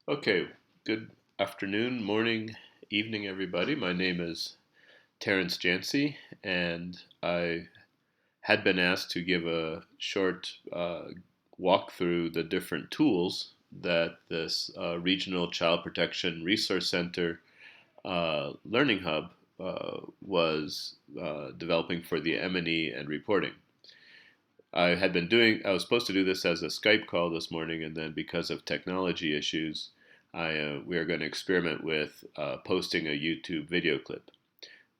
Okay, good afternoon, morning, evening, everybody. My name is Terrence Jancy, and I had been asked to give a short walk through the different tools that this Regional Child Protection Resource Center Learning Hub was developing for the M&E and reporting. I was supposed to do this as a Skype call this morning, and then because of technology issues, we are going to experiment with posting a YouTube video clip.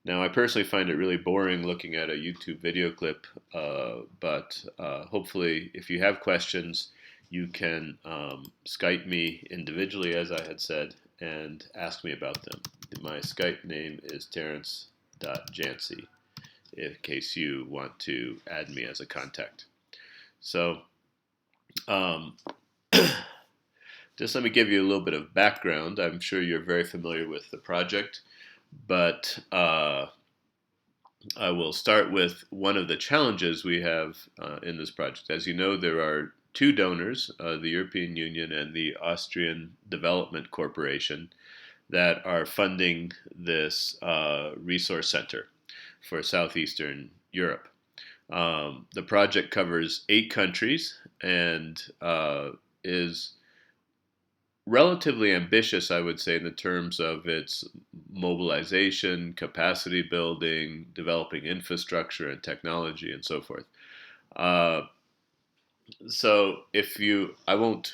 Now, I personally find it really boring looking at a YouTube video clip, but hopefully, if you have questions, you can Skype me individually, as I had said, and ask me about them. My Skype name is Terrence.Jancy, in case you want to add me as a contact. So, um, just let me give you a little bit of background. I'm sure you're very familiar with the project, but I will start with one of the challenges we have in this project. As you know, there are two donors, the European Union and the Austrian Development Corporation, that are funding this resource center for Southeastern Europe. The project covers 8 countries and is relatively ambitious, I would say, in the terms of its mobilization, capacity building, developing infrastructure and technology, and so forth. Uh, I won't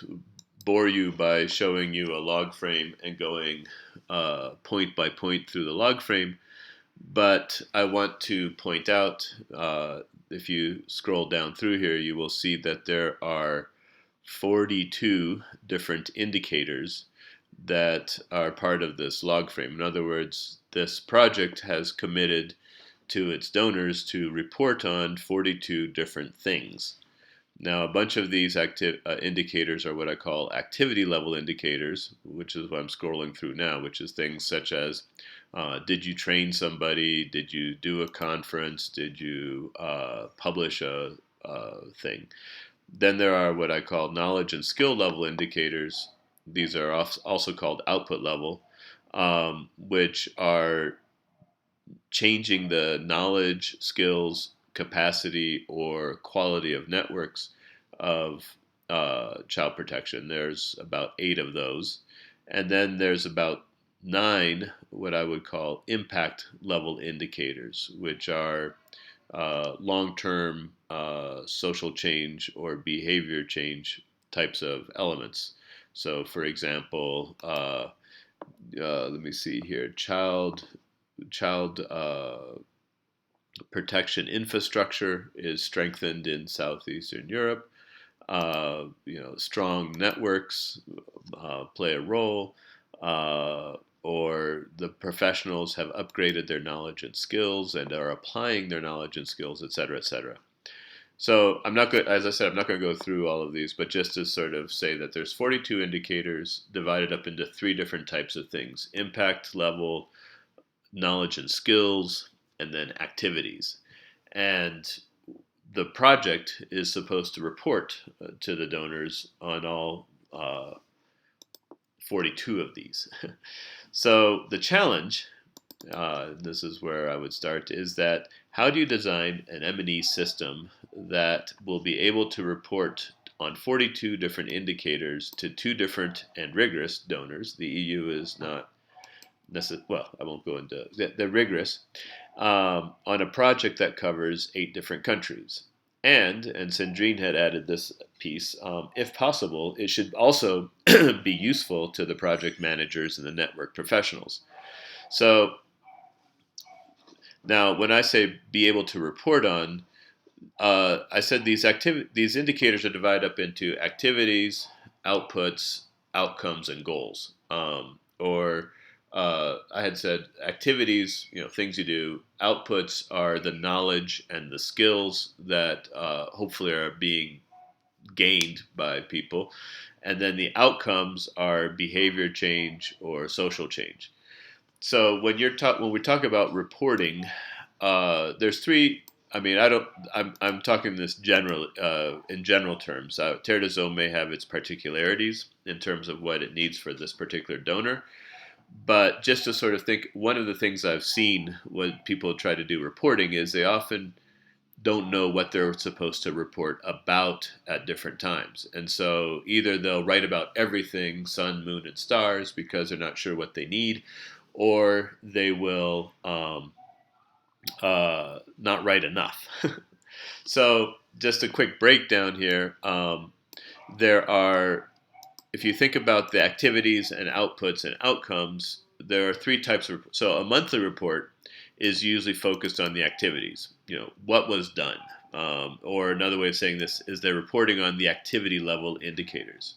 bore you by showing you a log frame and going point by point through the log frame, but I want to point out, if you scroll down through here, you will see that there are 42 different indicators that are part of this log frame. In other words, this project has committed to its donors to report on 42 different things. Now, a bunch of these indicators are what I call activity level indicators, which is what I'm scrolling through now, which is things such as did you train somebody? Did you do a conference? Did you publish a thing? Then there are what I call knowledge and skill level indicators. These are also called output level, which are changing the knowledge, skills, capacity, or quality of networks of child protection. There's about 8 of those. And then there's about 9 what I would call impact level indicators, which are long term social change or behavior change types of elements. So, for example, let me see here, child protection infrastructure is strengthened in southeastern Europe. Strong networks play a role, or the professionals have upgraded their knowledge and skills and are applying their knowledge and skills, et cetera, et cetera. So I'm not good, as I said, I'm not going to go through all of these, but just to sort of say that there's 42 indicators divided up into 3 different types of things: impact level, knowledge and skills, and then activities. And the project is supposed to report to the donors on all 42 of these. So the challenge, this is where I would start, is that how do you design an M&E system that will be able to report on 42 different indicators to 2 different and rigorous donors? The EU is not well, I won't go into they're rigorous, on a project that covers 8 different countries. And Sandrine had added this piece, if possible, it should also be useful to the project managers and the network professionals. So now, when I say be able to report on, I said these indicators are divided up into activities, outputs, outcomes, and goals. Or I had said activities, things you do. Outputs are the knowledge and the skills that hopefully are being gained by people, and then the outcomes are behavior change or social change. So when we talk about reporting, there's 3 I mean, I don't. I'm talking this in general terms. Terrazone may have its particularities in terms of what it needs for this particular donor, but just to sort of think, one of the things I've seen when people try to do reporting is they often don't know what they're supposed to report about at different times. And so either they'll write about everything, sun, moon, and stars, because they're not sure what they need, or they will not write enough. So just a quick breakdown here. There are, if you think about the activities and outputs and outcomes, there are three types of. So a monthly report is usually focused on the activities. What was done, or another way of saying this is they're reporting on the activity level indicators.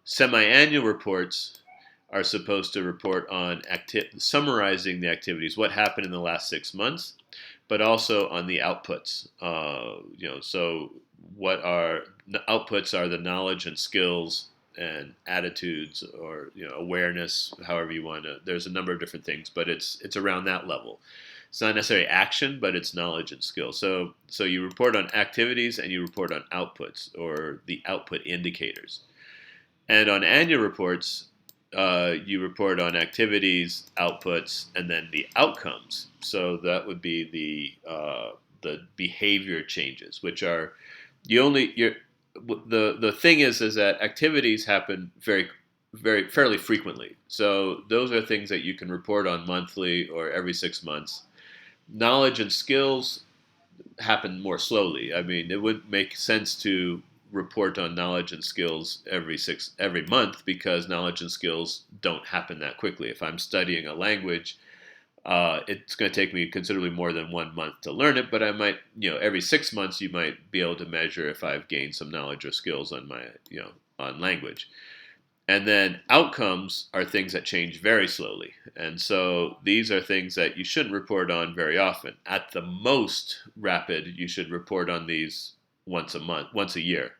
Semi-annual reports are supposed to report on summarizing the activities, what happened in the last 6 months, but also on the outputs. So what are the outputs are the knowledge and skills and attitudes, or awareness, however you want to. There's a number of different things, but it's around that level. It's not necessarily action, but it's knowledge and skill. So you report on activities and you report on outputs, or the output indicators. And on annual reports, you report on activities, outputs, and then the outcomes. So that would be the behavior changes, which are the thing is that activities happen fairly frequently. So those are things that you can report on monthly or every 6 months. Knowledge and skills happen more slowly. I mean, it would make sense to report on knowledge and skills every month, because knowledge and skills don't happen that quickly. If I'm studying a language, it's going to take me considerably more than 1 month to learn it, but I might, every 6 months you might be able to measure if I've gained some knowledge or skills on my, on language. And then outcomes are things that change very slowly. And so these are things that you shouldn't report on very often. At the most rapid, you should report on these once a year.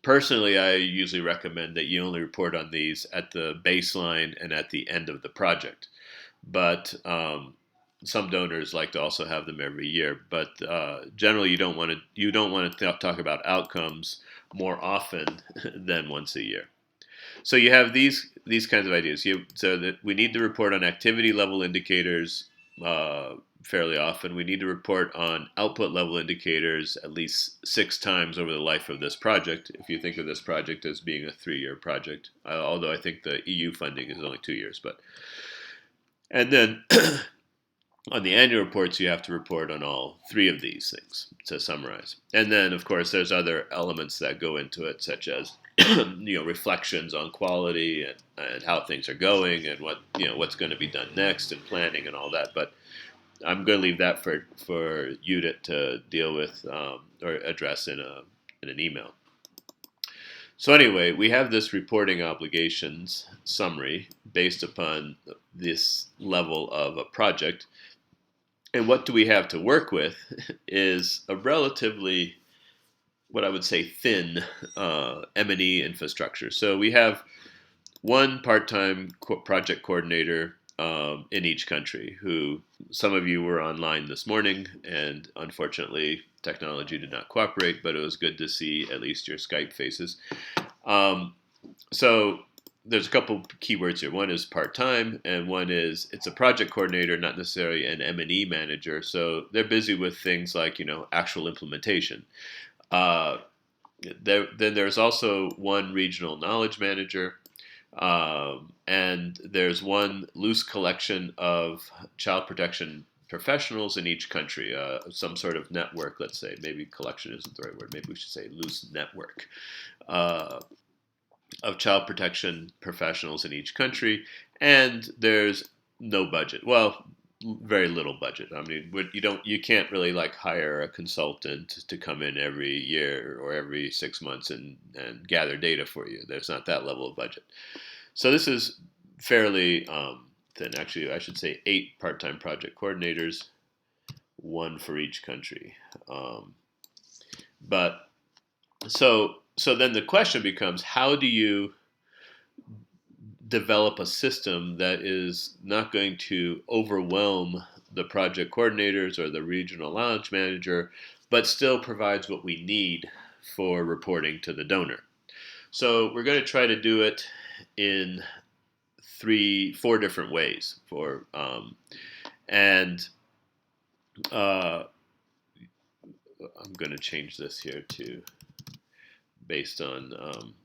Personally, I usually recommend that you only report on these at the baseline and at the end of the project. But some donors like to also have them every year. But generally, you don't want to talk about outcomes more often than once a year. So you have these kinds of ideas. So that we need to report on activity level indicators fairly often. We need to report on output level indicators at least 6 times over the life of this project, if you think of this project as being a 3-year project, although I think the EU funding is only 2 years. And then on the annual reports, you have to report on all 3 of these things to summarize. And then, of course, there's other elements that go into it, such as reflections on quality and how things are going, and what's going to be done next, and planning and all that. But I'm going to leave that for you to deal with or address in an email. So anyway, we have this reporting obligations summary based upon this level of a project. And what do we have to work with is a relatively, what I would say, thin M&E infrastructure. So we have one part-time project coordinator in each country, who some of you were online this morning, and unfortunately technology did not cooperate, but it was good to see at least your Skype faces. So there's a couple keywords here. One is part-time, and one is it's a project coordinator, not necessarily an M&E manager. So they're busy with things like, actual implementation. Then there's also one regional knowledge manager, and there's one loose collection of child protection professionals in each country, some sort of network, let's say. Maybe collection isn't the right word. Maybe we should say loose network of child protection professionals in each country. And there's no budget. Well, very little budget. I mean, you can't really hire a consultant to come in every year or every 6 months and gather data for you. There's not that level of budget. So this is fairly thin. Actually, I should say 8 part-time project coordinators, 1 for each country. But so then the question becomes, how do you develop a system that is not going to overwhelm the project coordinators or the regional knowledge manager, but still provides what we need for reporting to the donor. So we're going to try to do it in four different ways. And I'm going to change this here to based on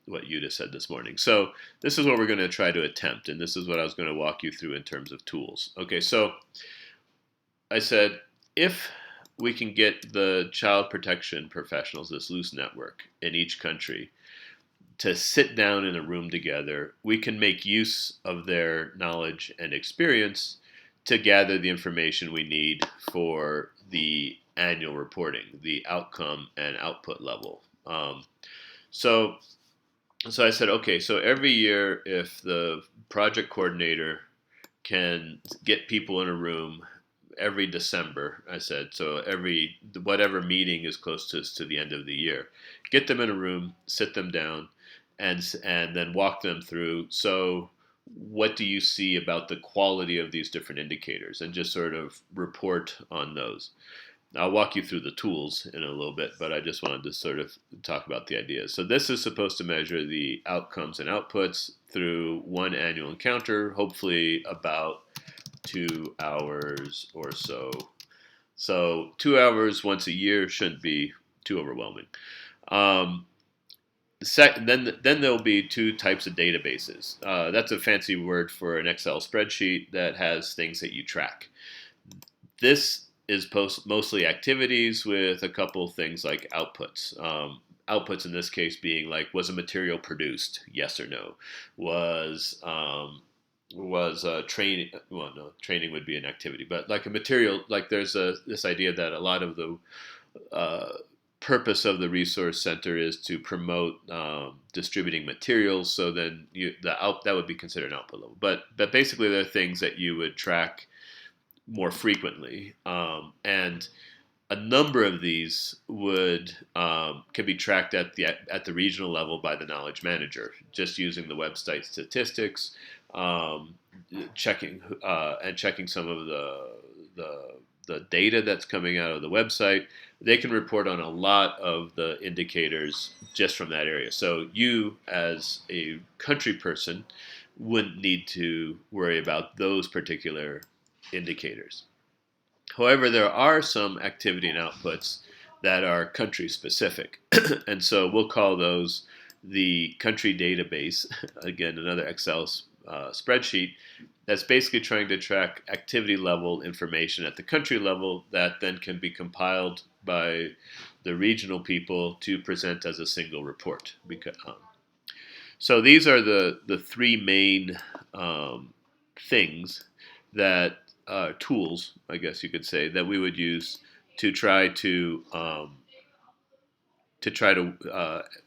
what Yuta said this morning. So this is what we're going to try to attempt, and this is what I was going to walk you through in terms of tools. Okay, so I said if we can get the child protection professionals, this loose network in each country, to sit down in a room together, we can make use of their knowledge and experience to gather the information we need for the annual reporting, the outcome and output level. So I said, okay, so every year, if the project coordinator can get people in a room every December, I said, so whatever meeting is closest to the end of the year, get them in a room, sit them down, and then walk them through. So what do you see about the quality of these different indicators, and just sort of report on those. I'll walk you through the tools in a little bit, but I just wanted to sort of talk about the ideas. So this is supposed to measure the outcomes and outputs through one annual encounter, hopefully about 2 hours or so. So 2 hours once a year shouldn't be too overwhelming. Then there'll be two types of databases. That's a fancy word for an Excel spreadsheet that has things that you track. This is mostly activities with a couple things like outputs. Outputs in this case being like, was a material produced? Yes or no. Was training? Well, no, training would be an activity, but like a material, like there's this idea that a lot of the purpose of the resource center is to promote distributing materials. So then that would be considered an output level. But basically, there are things that you would track more frequently, and a number of these can be tracked at the regional level by the knowledge manager, just using the website statistics, checking some of the data that's coming out of the website. They can report on a lot of the indicators just from that area. So you, as a country person, wouldn't need to worry about those particular indicators. However, there are some activity and outputs that are country specific. And so we'll call those the country database. Again, another Excel spreadsheet that's basically trying to track activity level information at the country level that then can be compiled by the regional people to present as a single report. So these are the three main things that tools, I guess you could say, that we would use to try to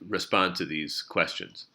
respond to these questions.